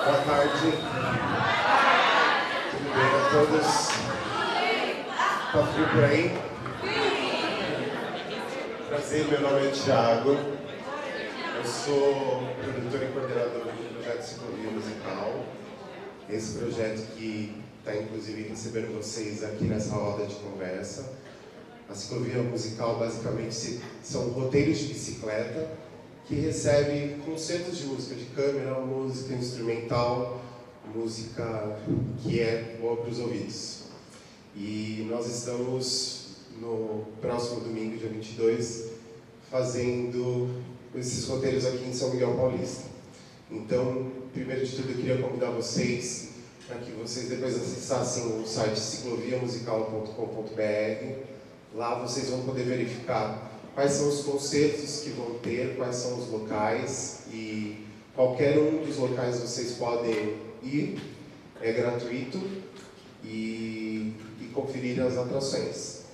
Boa tarde. Tudo bem a todos? Tá frio por aí? Prazer, meu nome é Thiago. Eu sou produtor e coordenador do projeto Ciclovia Musical. Esse projeto que está, inclusive, recebendo vocês aqui nessa roda de conversa. A Ciclovia Musical, basicamente, são roteiros de bicicleta que recebe concertos de música de câmera, música instrumental, música que é boa para os ouvidos. E nós estamos no próximo domingo, dia 22, fazendo esses roteiros aqui em São Miguel Paulista. Então, primeiro de tudo, eu queria convidar vocês para que vocês depois acessassem o site cicloviamusical.com.br. Lá vocês vão poder verificar quais são os concertos que vão ter, quais são os locais, e qualquer um dos locais vocês podem ir, é gratuito, e conferir as atrações.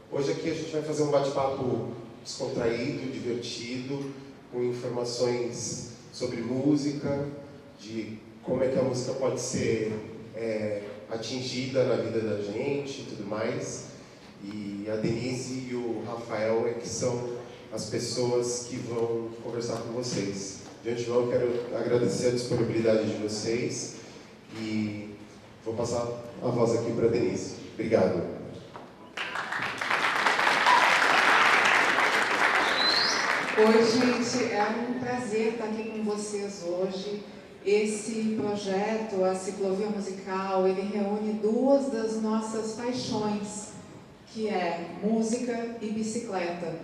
Hoje aqui a gente vai fazer um bate-papo descontraído, divertido, com informações sobre música, de como é que a música pode ser atingida na vida da gente e tudo mais. E a Denise e o Rafael que são as pessoas que vão conversar com vocês. De antemão, eu quero agradecer a disponibilidade de vocês e vou passar a voz aqui para a Denise. Obrigado. Oi, gente, é um prazer estar aqui com vocês hoje. Esse projeto, a Ciclovia Musical, ele reúne duas das nossas paixões, que é música e bicicleta.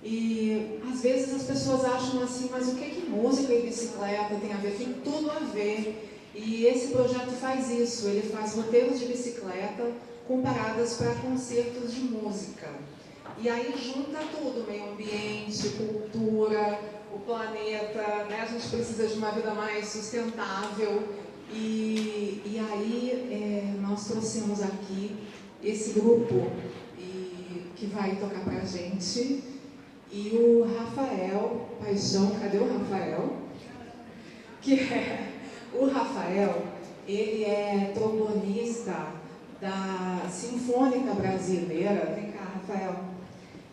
E às vezes as pessoas acham assim, mas o que música e bicicleta tem a ver? Tem tudo a ver. E esse projeto faz isso, ele faz roteiros de bicicleta com paradas para concertos de música. E aí junta tudo, meio ambiente, cultura, o planeta, né? A gente precisa de uma vida mais sustentável. E aí nós trouxemos aqui esse grupo que vai tocar pra gente. E o Rafael Paixão, cadê o Rafael? O Rafael, ele é trombonista da Sinfônica Brasileira. Vem cá, Rafael.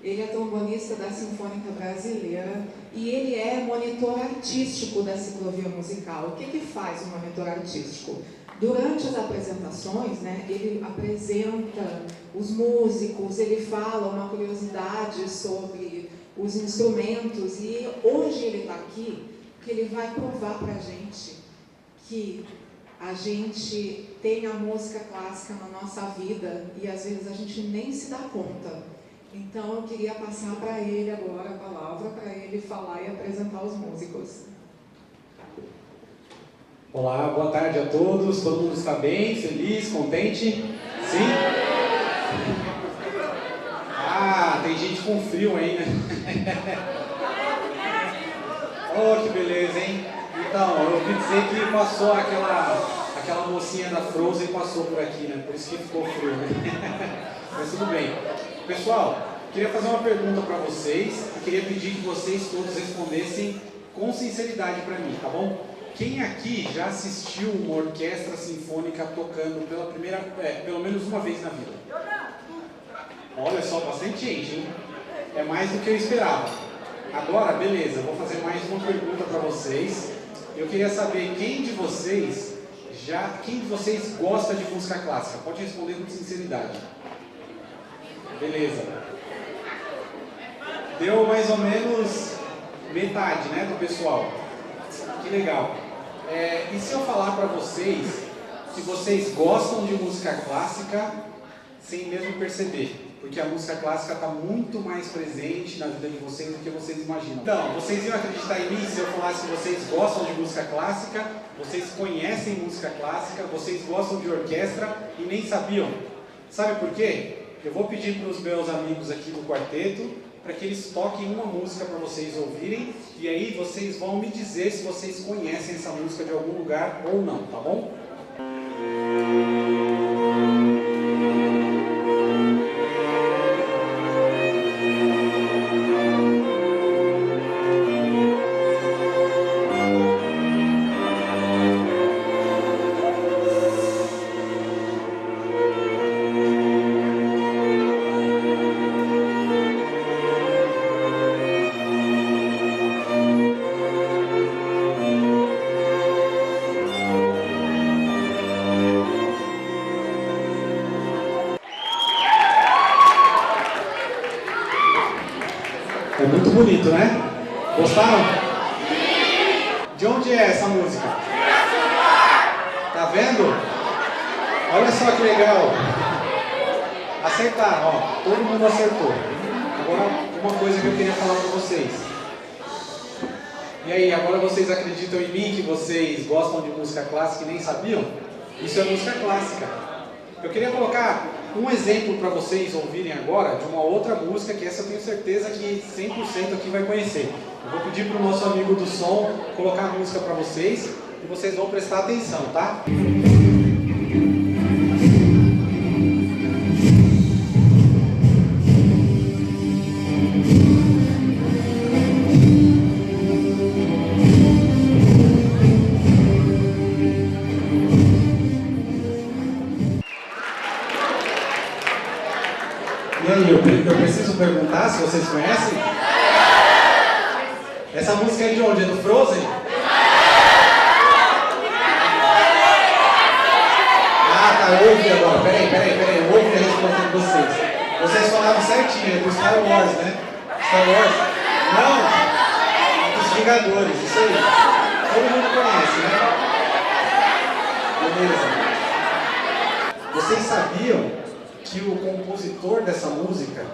Ele é trombonista da Sinfônica Brasileira e ele é monitor artístico da Ciclovia Musical. O que faz o monitor artístico? Durante as apresentações, né, ele apresenta os músicos, ele fala uma curiosidade sobre os instrumentos, e hoje ele está aqui porque ele vai provar para a gente que a gente tem a música clássica na nossa vida e às vezes a gente nem se dá conta. Então eu queria passar para ele agora a palavra, para ele falar e apresentar os músicos. Olá, boa tarde a todos. Todo mundo está bem, feliz, contente? Sim? Ah, tem gente com frio aí, né? Oh, que beleza, hein? Então, eu ouvi dizer que passou aquela mocinha da Frozen passou por aqui, né? Por isso que ficou frio, né? Mas tudo bem. Pessoal, queria fazer uma pergunta para vocês e queria pedir que vocês todos respondessem com sinceridade para mim, tá bom? Quem aqui já assistiu uma orquestra sinfônica tocando pelo menos uma vez na vida? Olha só, bastante gente, hein? É mais do que eu esperava. Agora, beleza, vou fazer mais uma pergunta para vocês. Eu queria saber quem de vocês gosta de música clássica? Pode responder com sinceridade. Beleza. Deu mais ou menos metade, né, do pessoal. Que legal. E se eu falar para vocês que vocês gostam de música clássica sem mesmo perceber? Porque a música clássica está muito mais presente na vida de vocês do que vocês imaginam. Então, vocês iam acreditar em mim se eu falasse que vocês gostam de música clássica, vocês conhecem música clássica, vocês gostam de orquestra e nem sabiam? Sabe por quê? Eu vou pedir para os meus amigos aqui do quarteto para que eles toquem uma música para vocês ouvirem, e aí vocês vão me dizer se vocês conhecem essa música de algum lugar ou não, tá bom? De onde é essa música? Tá vendo? Olha só que legal. Acertaram, ó. Todo mundo acertou. Agora, uma coisa que eu queria falar para vocês. E aí, agora vocês acreditam em mim que vocês gostam de música clássica e nem sabiam? Isso é música clássica. Eu queria colocar um exemplo para vocês ouvirem agora de uma outra música que essa eu tenho certeza que 100% aqui vai conhecer. Eu vou pedir para o nosso amigo do som colocar a música para vocês e vocês vão prestar atenção, tá? E aí, eu preciso perguntar se vocês conhecem? Essa música é de onde? É do Frozen? Ah, tá, eu ouvi agora. Peraí, eu ouvi a resposta de vocês. Vocês falaram certinho, é do Star Wars, né? Star Wars? Não! É dos Vingadores, isso aí. Todo mundo conhece, né? Beleza. Vocês sabiam que o compositor dessa música,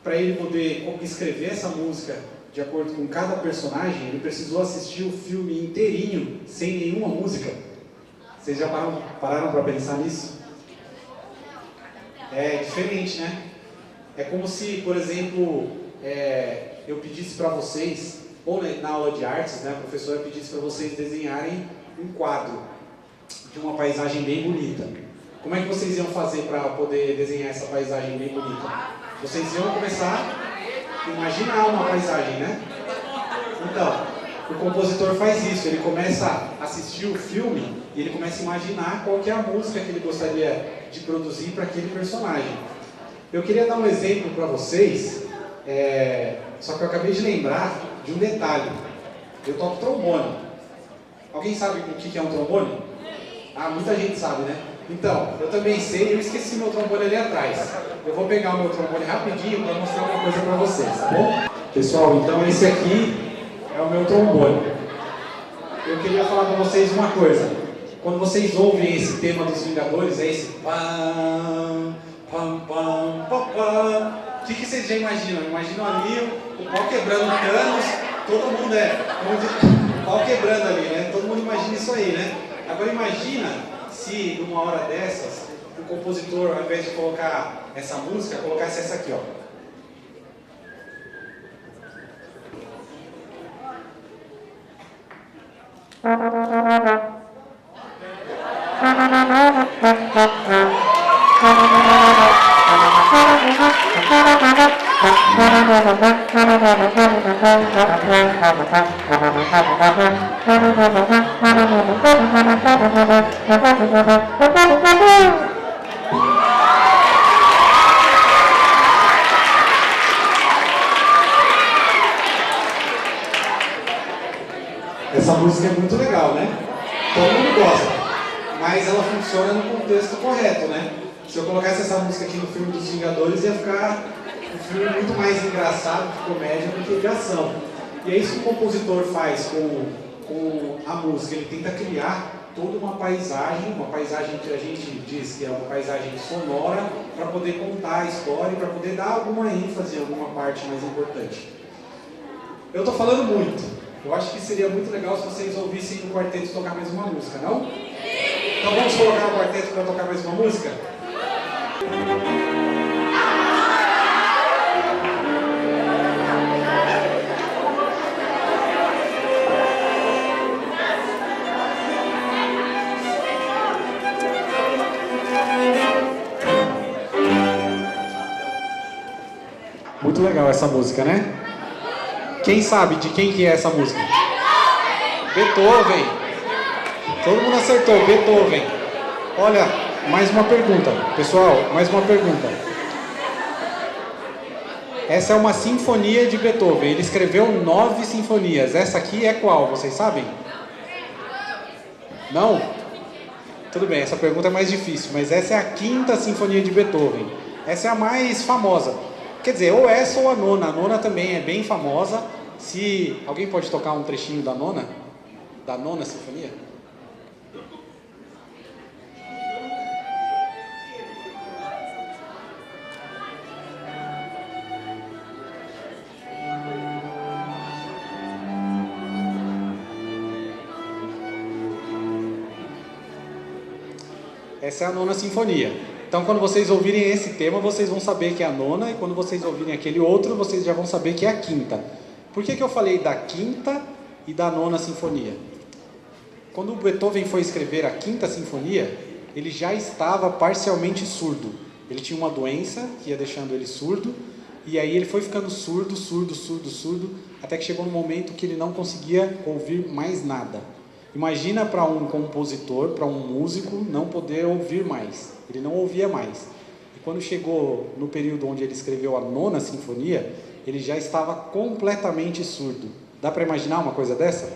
para ele poder escrever essa música de acordo com cada personagem, ele precisou assistir o filme inteirinho, sem nenhuma música? Vocês já pararam para pensar nisso? É diferente, né? É como se, por exemplo, eu pedisse para vocês, ou na aula de artes, né, a professora pedisse para vocês desenharem um quadro de uma paisagem bem bonita. Como é que vocês iam fazer para poder desenhar essa paisagem bem bonita? Vocês iam começar a imaginar uma paisagem, né? Então, o compositor faz isso, ele começa a assistir o filme e ele começa a imaginar qual que é a música que ele gostaria de produzir para aquele personagem. Eu queria dar um exemplo para vocês, só que eu acabei de lembrar de um detalhe. Eu toco trombone. Alguém sabe o que é um trombone? Ah, muita gente sabe, né? Então, eu também sei, eu esqueci meu trombone ali atrás. Eu vou pegar o meu trombone rapidinho para mostrar uma coisa para vocês, tá bom? Pessoal, então esse aqui é o meu trombone. Eu queria falar para vocês uma coisa. Quando vocês ouvem esse tema dos Vingadores, é esse pam, pam, pam, pam, pam. O que vocês já imaginam? Imaginam ali o pau quebrando Thanos, todo mundo o pau quebrando ali, né? Todo mundo imagina isso aí, né? Agora imagina se numa hora dessas, o compositor, ao invés de colocar essa música, colocasse essa aqui, ó. Essa música é muito legal, né? Todo mundo gosta, mas ela funciona no contexto correto, né? Se eu colocasse essa música aqui no filme dos Vingadores, ia ficar um filme muito mais engraçado de comédia do que de ação. E é isso que o compositor faz com a música. Ele tenta criar toda uma paisagem que a gente diz que é uma paisagem sonora, para poder contar a história e para poder dar alguma ênfase em alguma parte mais importante. Eu estou falando muito. Eu acho que seria muito legal se vocês ouvissem o quarteto tocar mais uma música, não? Então vamos colocar o quarteto para tocar mais uma música? Muito legal essa música, né? Quem sabe de quem que é essa música? Beethoven! Todo mundo acertou, Beethoven. Olha, mais uma pergunta. Pessoal, mais uma pergunta. Essa é uma sinfonia de Beethoven. Ele escreveu 9 sinfonias. Essa aqui é qual? Vocês sabem? Não? Tudo bem, essa pergunta é mais difícil. Mas essa é a 5ª sinfonia de Beethoven. Essa é a mais famosa. Quer dizer, ou essa ou a 9ª. A 9ª também é bem famosa, Se alguém pode tocar um trechinho da nona sinfonia? Essa é a nona sinfonia. Então, quando vocês ouvirem esse tema, vocês vão saber que é a nona, e quando vocês ouvirem aquele outro, vocês já vão saber que é a quinta. Por que eu falei da quinta e da nona sinfonia? Quando o Beethoven foi escrever a quinta sinfonia, ele já estava parcialmente surdo. Ele tinha uma doença que ia deixando ele surdo, e aí ele foi ficando surdo, até que chegou no momento que ele não conseguia ouvir mais nada. Imagina para um compositor, para um músico, não poder ouvir mais. Ele não ouvia mais. E quando chegou no período onde ele escreveu a nona sinfonia, ele já estava completamente surdo. Dá para imaginar uma coisa dessa?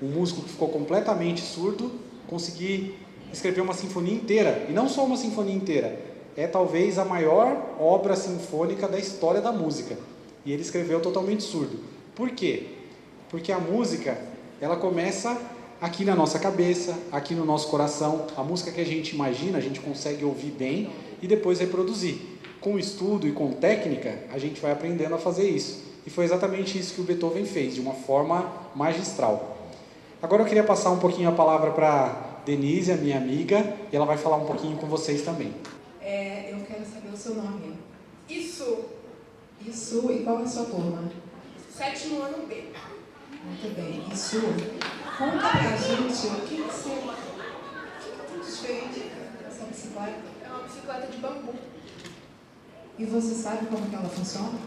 Um músico que ficou completamente surdo conseguir escrever uma sinfonia inteira. E não só uma sinfonia inteira. É talvez a maior obra sinfônica da história da música. E ele escreveu totalmente surdo. Por quê? Porque a música, ela começa aqui na nossa cabeça, aqui no nosso coração. A música que a gente imagina, a gente consegue ouvir bem e depois reproduzir. Com estudo e com técnica, a gente vai aprendendo a fazer isso. E foi exatamente isso que o Beethoven fez, de uma forma magistral. Agora eu queria passar um pouquinho a palavra para Denise, a minha amiga, e ela vai falar um pouquinho com vocês também. Eu quero saber o seu nome. Isso, Isso, e qual é a sua turma? 7º ano B. Muito bem. Isso, conta pra gente o que você... O que é tão diferente dessa bicicleta? É uma bicicleta de bambu. E você sabe como que ela funciona?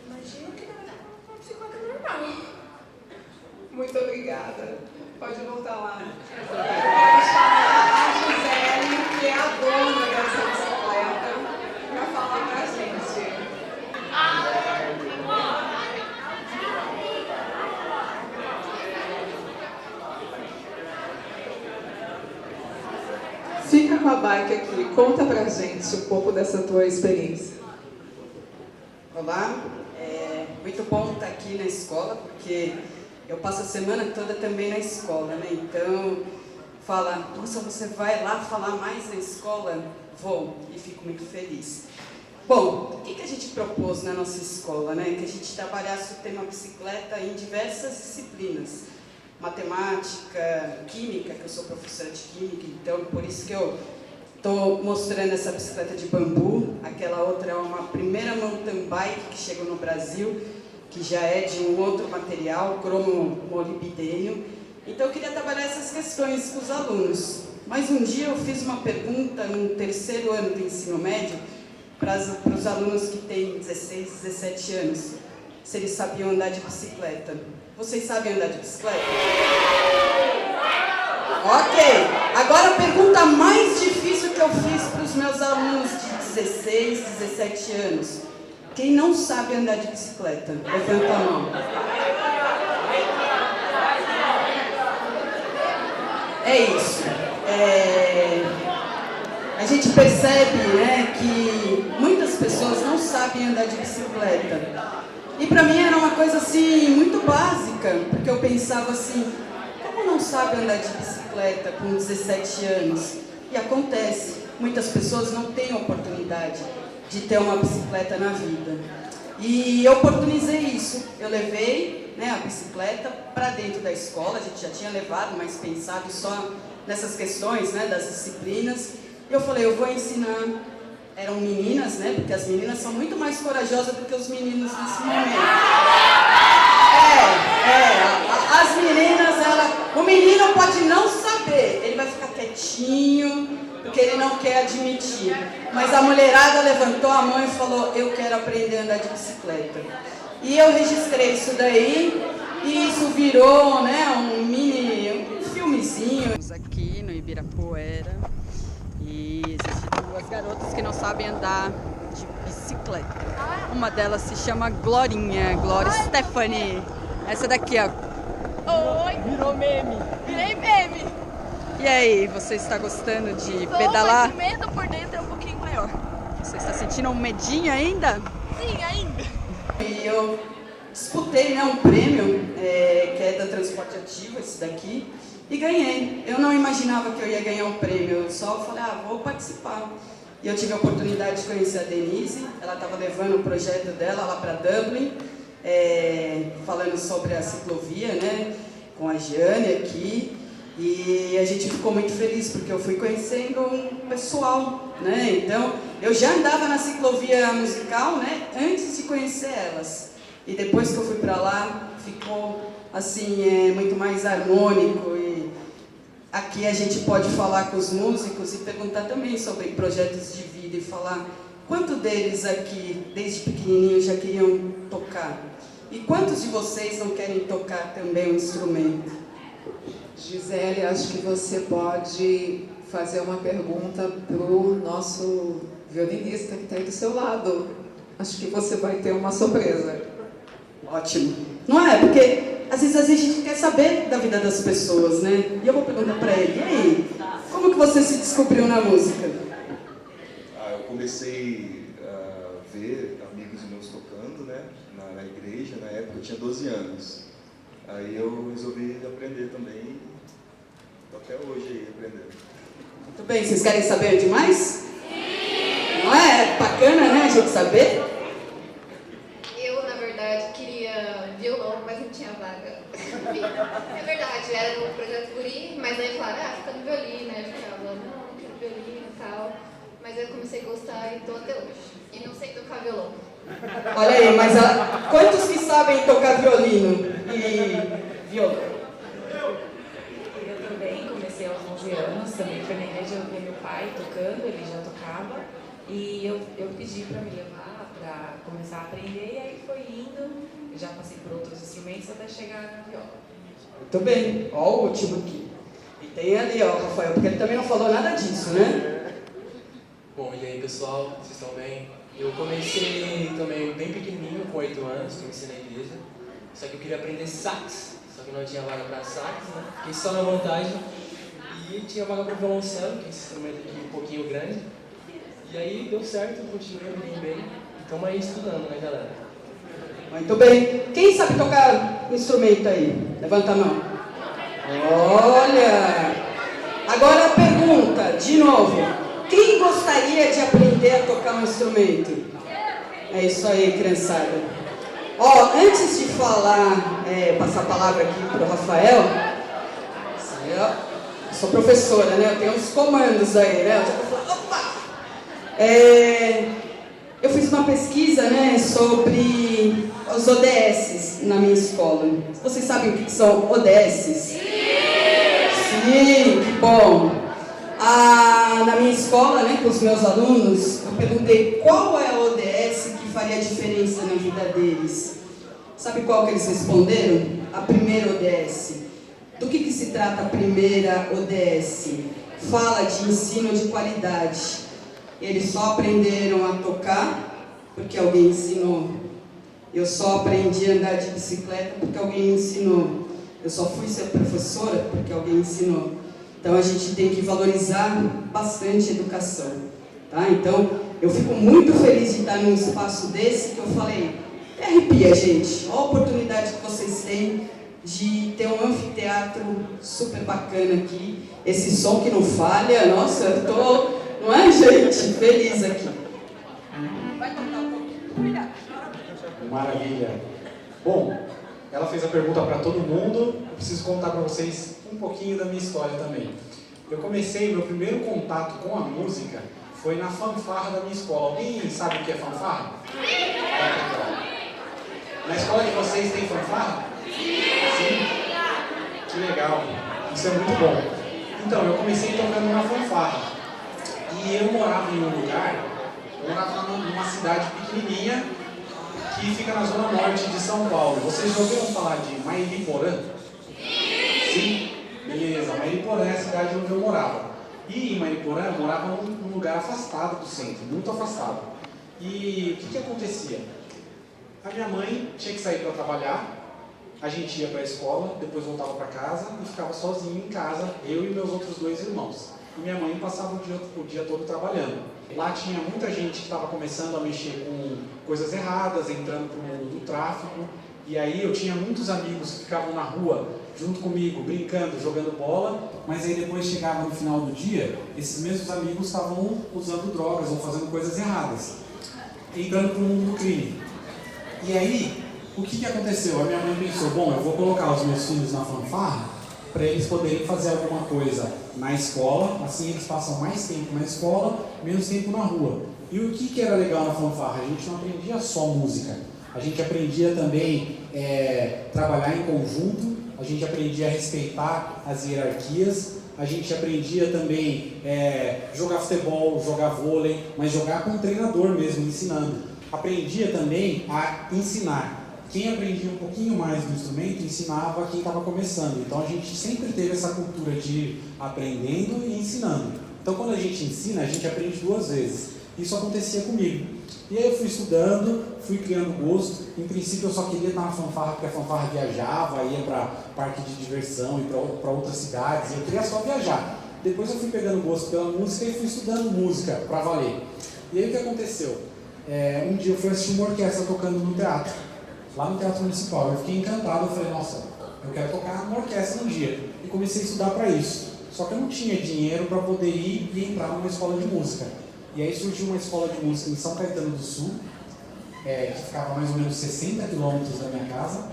Imagino que não é uma bicicleta normal. Muito obrigada. Pode voltar lá. Eu quero chamar a Gisele, que é a dona dessa bicicleta, para falar pra gente. Fica com a bike aqui, conta pra gente um pouco dessa tua experiência. Olá, é muito bom estar aqui na escola, porque eu passo a semana toda também na escola, né? Então, fala, nossa, você vai lá falar mais na escola? Vou, e fico muito feliz. Bom, o que a gente propôs na nossa escola, né? Que a gente trabalhasse o tema bicicleta em diversas disciplinas. Matemática, química, que eu sou professora de química, então por isso que eu estou mostrando essa bicicleta de bambu. Aquela outra é uma primeira mountain bike que chegou no Brasil, que já é de um outro material, cromo-molibdênio. Então eu queria trabalhar essas questões com os alunos. Mas um dia eu fiz uma pergunta no 3º ano do ensino médio para os alunos que têm 16, 17 anos, se eles sabiam andar de bicicleta. Vocês sabem andar de bicicleta? Ok. Agora a pergunta mais difícil que eu fiz para os meus alunos de 16, 17 anos. Quem não sabe andar de bicicleta? Levanta a mão. É isso. A gente percebe, né, que muitas pessoas não sabem andar de bicicleta. E para mim era uma coisa assim, muito básica, porque eu pensava assim, como não sabe andar de bicicleta com 17 anos? E acontece, muitas pessoas não têm oportunidade de ter uma bicicleta na vida. E eu oportunizei isso, eu levei, né, a bicicleta para dentro da escola, a gente já tinha levado, mas pensado só nessas questões, né, das disciplinas. E eu falei, eu vou ensinar. Eram meninas, né? Porque as meninas são muito mais corajosas do que os meninos nesse momento. As meninas, o menino pode não saber, ele vai ficar quietinho, porque ele não quer admitir. Mas a mulherada levantou a mão e falou, eu quero aprender a andar de bicicleta. E eu registrei isso daí, e isso virou, né, um filmezinho. Aqui no Ibirapuera. E existem duas garotas que não sabem andar de bicicleta. Uma delas se chama Glorinha, Glória Stephanie. Essa daqui, ó. Oi! Virou meme. Virei meme! E aí, você está gostando de pedalar? Tô, mas o medo por dentro é um pouquinho maior. Você está sentindo um medinho ainda? Sim, ainda. E eu disputei, né, um prêmio, que é da Transporte Ativo, esse daqui, e ganhei. Eu não imaginava que eu ia ganhar um prêmio, eu só falei, vou participar. E eu tive a oportunidade de conhecer a Denise, ela estava levando o projeto dela lá para Dublin, falando sobre a ciclovia, né, com a Jane aqui, e a gente ficou muito feliz, porque eu fui conhecendo um pessoal, né, então eu já andava na ciclovia musical, né, antes de conhecer elas, e depois que eu fui para lá, ficou assim, muito mais harmônico, e aqui a gente pode falar com os músicos e perguntar também sobre projetos de vida e falar quantos deles aqui, desde pequenininho, já queriam tocar? E quantos de vocês não querem tocar também um instrumento? Gisele, acho que você pode fazer uma pergunta para o nosso violinista que está aí do seu lado. Acho que você vai ter uma surpresa. Ótimo. Não é? Porque às vezes a gente quer saber da vida das pessoas, né? E eu vou perguntar para ele, e aí, como que você se descobriu na música? Eu comecei a ver amigos meus tocando, né, na igreja, na época eu tinha 12 anos. Aí eu resolvi aprender também, tô até hoje aí aprendendo. Muito bem, vocês querem saber demais? Sim! Não é bacana, né, a gente saber? Eu, na verdade, queria violão, mas não tinha vaga. É verdade, era no projeto Guri, mas aí falaram, fica no violino, aí eu ficava, não quero violino e tal. Mas eu comecei a gostar e tô até hoje. E não sei tocar violão. Olha aí, mas quantos que sabem tocar violino e violão? Eu também comecei aos 11 anos, também foi na igreja, eu vi meu pai tocando, ele já tocava, e eu pedi para me levar, para começar a aprender, e aí foi indo, eu já passei por outros instrumentos até chegar na viola. Muito bem, ó o último aqui. E tem ali, ó, Rafael, porque ele também não falou nada disso, né? Bom, e aí pessoal, vocês estão bem? Eu comecei também bem pequenininho, com 8 anos, comecei na igreja, só que eu queria aprender sax, só que não tinha vaga para sax, né? Fiquei só na vontade, e tinha vaga para violoncelo, que é esse instrumento aqui um pouquinho grande, e aí deu certo, continuei bem, então aí estudando, né galera? Muito bem. Quem sabe tocar instrumento aí? Levanta a mão. Olha! Agora a pergunta, de novo. Quem gostaria de aprender a tocar um instrumento? É isso aí, criançada. Ó, antes de falar, passar a palavra aqui para o Rafael, eu sou professora, né? Eu tenho uns comandos aí, né? Eu já vou falar, opa! Eu fiz uma pesquisa, né, sobre os ODSs na minha escola. Vocês sabem o que são ODSs? Sim, que bom. Na minha escola, né, com os meus alunos, eu perguntei qual é a ODS que faria diferença na vida deles. Sabe qual que eles responderam? A primeira ODS. Do que se trata a primeira ODS? Fala de ensino de qualidade. Eles só aprenderam a tocar porque alguém ensinou. Eu só aprendi a andar de bicicleta porque alguém me ensinou. Eu só fui ser professora porque alguém ensinou. Então a gente tem que valorizar bastante a educação. Tá? Então eu fico muito feliz de estar num espaço desse que eu falei, arrepia, gente. Olha a oportunidade que vocês têm de ter um anfiteatro super bacana aqui. Esse som que não falha, nossa, eu tô... Não é, gente? Feliz aqui. Vai tocar um pouquinho. Cuidado. Maravilha. Bom, ela fez a pergunta para todo mundo. Eu preciso contar para vocês um pouquinho da minha história também. Eu comecei, meu primeiro contato com a música foi na fanfarra da minha escola. Alguém sabe o que é fanfarra? Na escola de vocês tem fanfarra? Sim? Que legal. Isso é muito bom. Então, eu comecei tocando na fanfarra. E eu morava em um lugar, eu morava numa cidade pequenininha que fica na zona norte de São Paulo. Vocês já ouviram falar de Mairiporã? Sim? Beleza, Mairiporã é a cidade onde eu morava. E em Mairiporã eu morava num lugar afastado do centro, muito afastado. E o que acontecia? A minha mãe tinha que sair para trabalhar, a gente ia para a escola, depois voltava para casa e ficava sozinho em casa, eu e meus outros 2 irmãos. E minha mãe passava o dia todo trabalhando. Lá tinha muita gente que estava começando a mexer com coisas erradas, entrando para o mundo do tráfico. E aí eu tinha muitos amigos que ficavam na rua junto comigo, brincando, jogando bola, mas aí depois chegava no final do dia, esses mesmos amigos estavam usando drogas ou fazendo coisas erradas, entrando para o mundo do crime. E aí, o que aconteceu? A minha mãe pensou, bom, eu vou colocar os meus filhos na fanfarra para eles poderem fazer alguma coisa na escola, assim eles passam mais tempo na escola, menos tempo na rua. E o que era legal na fanfarra? A gente não aprendia só música, a gente aprendia também trabalhar em conjunto, a gente aprendia a respeitar as hierarquias, a gente aprendia também jogar futebol, jogar vôlei, mas jogar com o treinador mesmo, ensinando. Aprendia também a ensinar. Quem aprendia um pouquinho mais do instrumento, ensinava quem estava começando. Então a gente sempre teve essa cultura de ir aprendendo e ensinando. Então quando a gente ensina, a gente aprende 2 vezes. Isso acontecia comigo. E aí eu fui estudando, fui criando gosto. Em princípio eu só queria estar na fanfarra porque a fanfarra viajava, ia para parque de diversão e para outras cidades. Eu queria só viajar. Depois eu fui pegando gosto pela música e fui estudando música para valer. E aí o que aconteceu? Um dia eu fui assistir uma orquestra tocando no teatro, lá no Teatro Municipal. Eu fiquei encantado, eu falei, nossa, eu quero tocar numa orquestra um dia. E comecei a estudar para isso. Só que eu não tinha dinheiro para poder ir e entrar numa escola de música. E aí surgiu uma escola de música em São Caetano do Sul, que ficava mais ou menos 60 quilômetros da minha casa.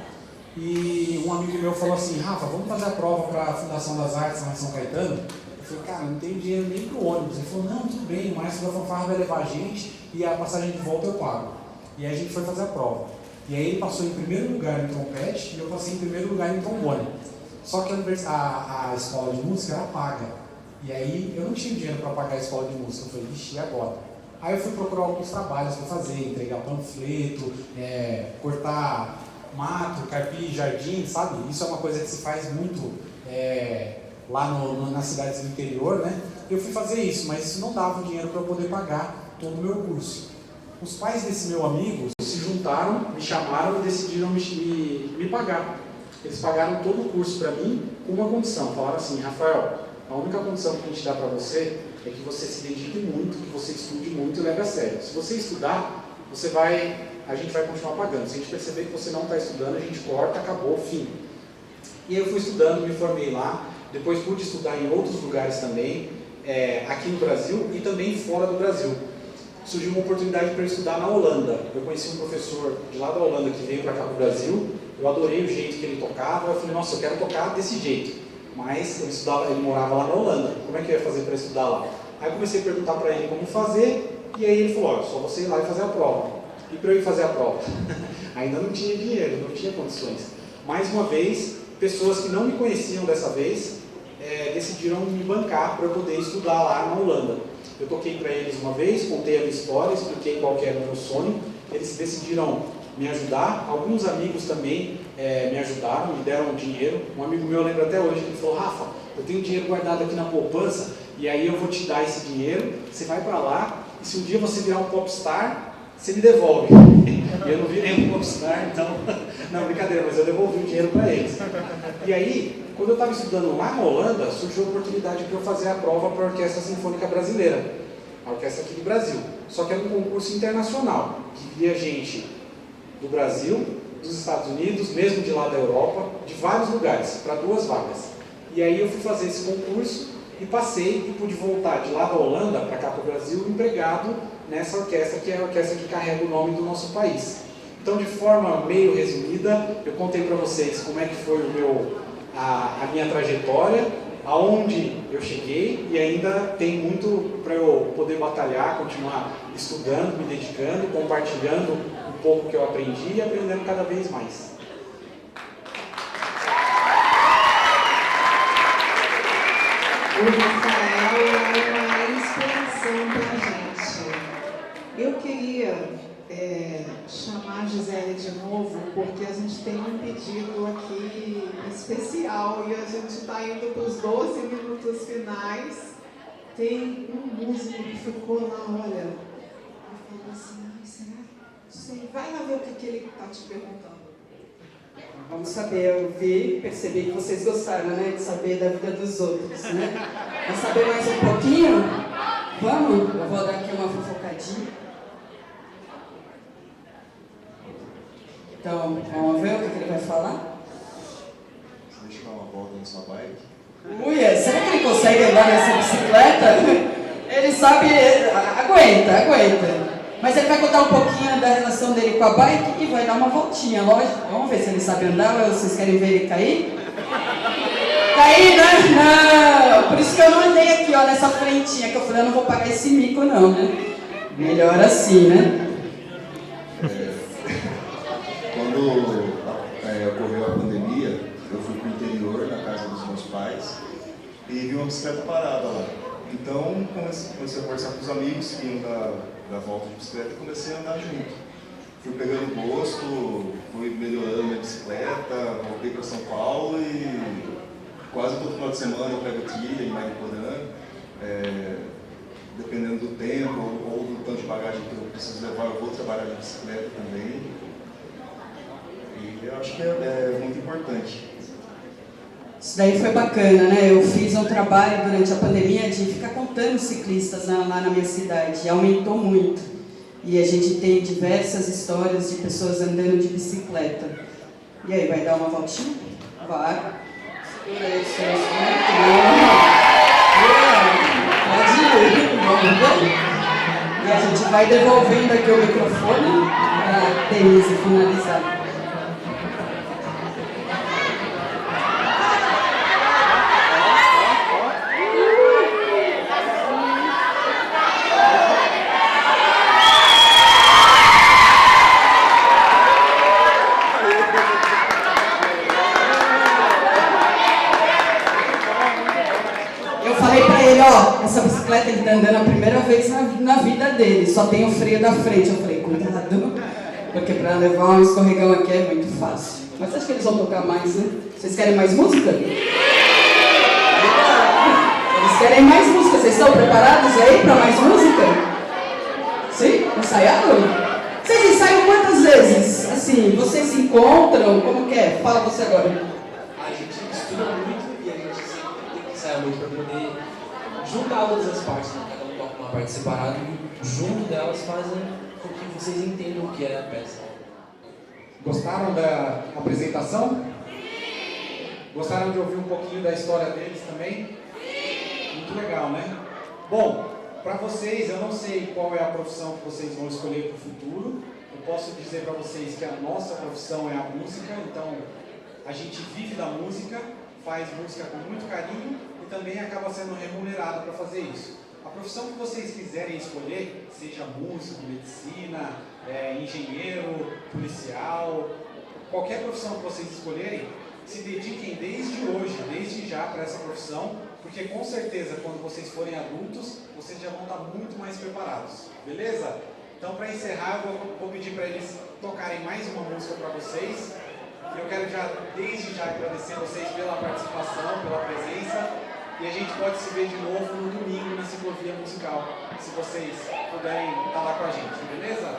E um amigo meu falou assim, Rafa, vamos fazer a prova para a Fundação das Artes lá em São Caetano? Eu falei, cara, não tenho dinheiro nem para o ônibus. Ele falou, não, tudo bem, o maestro da fanfarra vai levar a gente e a passagem de volta eu pago. E aí a gente foi fazer a prova. E aí ele passou em primeiro lugar em trompete e eu passei em primeiro lugar em trombone. Só que a escola de música era paga. E aí eu não tinha dinheiro para pagar a escola de música. Eu falei, ixi, e agora? Aí eu fui procurar alguns trabalhos para fazer, entregar panfleto, cortar mato, carpir jardim, sabe? Isso é uma coisa que se faz muito lá nas cidades do interior, né? Eu fui fazer isso, mas isso não dava o dinheiro para eu poder pagar todo o meu curso. Os pais desse meu amigo se juntaram, me chamaram e decidiram me pagar. Eles pagaram todo o curso para mim com uma condição. Falaram assim, Rafael, a única condição que a gente dá para você é que você se dedique muito, que você estude muito e leve a sério. Se você estudar, a gente vai continuar pagando. Se a gente perceber que você não está estudando, a gente corta, acabou, fim. E eu fui estudando, me formei lá, depois pude estudar em outros lugares também, aqui no Brasil e também fora do Brasil. Surgiu uma oportunidade para eu estudar na Holanda. Eu conheci um professor de lá da Holanda que veio para cá para o Brasil, eu adorei o jeito que ele tocava, eu falei, nossa, eu quero tocar desse jeito. Mas ele morava lá na Holanda, como é que eu ia fazer para estudar lá? Aí eu comecei a perguntar para ele como fazer, e aí ele falou, olha, só você ir lá e fazer a prova. E para eu ir fazer a prova? Ainda não tinha dinheiro, não tinha condições. Mais uma vez, pessoas que não me conheciam dessa vez, decidiram me bancar para eu poder estudar lá na Holanda. Eu toquei para eles uma vez, contei a minha história, expliquei qual que era o meu sonho, eles decidiram me ajudar, alguns amigos também me ajudaram, me deram dinheiro. Um amigo meu, eu lembro até hoje, ele falou, Rafa, eu tenho dinheiro guardado aqui na poupança, e aí eu vou te dar esse dinheiro, você vai para lá, e se um dia você virar um popstar, você me devolve. E eu não virei um popstar, então, não, brincadeira, mas eu devolvi o dinheiro para eles. E aí, quando eu estava estudando lá na Holanda, surgiu a oportunidade para eu fazer a prova para a Orquestra Sinfônica Brasileira, a orquestra aqui do Brasil. Só que era um concurso internacional, que via gente do Brasil, dos Estados Unidos, mesmo de lá da Europa, de vários lugares, para 2 vagas. E aí eu fui fazer esse concurso e passei e pude voltar de lá da Holanda para cá para o Brasil empregado nessa orquestra, que é a orquestra que carrega o nome do nosso país. Então, de forma meio resumida, eu contei para vocês como é que foi a minha trajetória, aonde eu cheguei, e ainda tem muito para eu poder batalhar, continuar estudando, me dedicando, compartilhando um pouco que eu aprendi e aprendendo cada vez mais. O Rafael é uma inspiração para a gente. Eu queria chamar a Gisele de novo, porque a gente tem um pedido aqui especial e a gente está indo para os 12 minutos finais. Tem um músico que ficou lá, olha, e falou assim, ai, será? Não sei, vai lá ver o que ele está te perguntando. Vamos saber, eu vi, percebi que vocês gostaram, né, de saber da vida dos outros, né? Vamos saber mais um pouquinho? Vamos? Eu vou dar aqui uma fofocadinha. Então, vamos ver o que ele vai falar? Você deixa eu dar uma volta na sua bike? Uia, será que ele consegue andar nessa bicicleta? Ele sabe, aguenta. Mas ele vai contar um pouquinho da relação dele com a bike e vai dar uma voltinha, lógico. Vamos ver se ele sabe andar ou vocês querem ver ele cair? Cair, né? Não! Por isso que eu não andei aqui, ó, nessa frentinha, que eu falei, eu não vou pagar esse mico não, né? Melhor assim, né? Quando ocorreu a pandemia, eu fui para o interior, na casa dos meus pais, e vi uma bicicleta parada lá. Então, comecei a conversar com os amigos que iam da volta de bicicleta e comecei a andar junto. Fui pegando gosto, fui melhorando minha bicicleta, voltei para São Paulo e quase todo final de semana eu pego trilha em Mariporã. Dependendo do tempo ou do tanto de bagagem que eu preciso levar, eu vou trabalhar de bicicleta também. E eu acho que é muito importante. Isso daí foi bacana, né? Eu fiz um trabalho durante a pandemia de ficar contando ciclistas lá na minha cidade. E aumentou muito. E a gente tem diversas histórias de pessoas andando de bicicleta. E aí, vai dar uma voltinha? Vai. Segura aí, pode ir. Vamos ver? E a gente vai devolvendo aqui o microfone para a Denise finalizar. Essa bicicleta ele está andando a primeira vez na vida dele, só tem o freio da frente. Eu falei, cuidado, porque para levar um escorregão aqui é muito fácil. Mas acho que eles vão tocar mais, né? Vocês querem mais música? Eles querem mais música. Vocês estão preparados aí para mais música? Sim? Ensaiaram? Vocês ensaiam quantas vezes? Assim, vocês se encontram? Como que é? Fala você agora. A gente estuda muito e a gente sempre tem que ensaiar muito para poder juntar todas as partes, né? Cada um toca uma parte separada e junto delas fazem com que vocês entendam o que é a peça. Gostaram da apresentação? Gostaram de ouvir um pouquinho da história deles também? Muito legal, né? Bom, para vocês, eu não sei qual é a profissão que vocês vão escolher para o futuro. Eu posso dizer para vocês que a nossa profissão é a música, então a gente vive da música, faz música com muito carinho e também acaba sendo remunerado para fazer isso. A profissão que vocês quiserem escolher, seja músico, medicina, engenheiro, policial, qualquer profissão que vocês escolherem, se dediquem desde hoje, desde já para essa profissão, porque com certeza quando vocês forem adultos, vocês já vão estar muito mais preparados, beleza? Então, para encerrar, eu vou pedir para eles tocarem mais uma música para vocês. Eu quero desde já agradecer a vocês pela participação, pela presença. E a gente pode se ver de novo no domingo na Ciclovia Musical, se vocês puderem estar lá com a gente, beleza?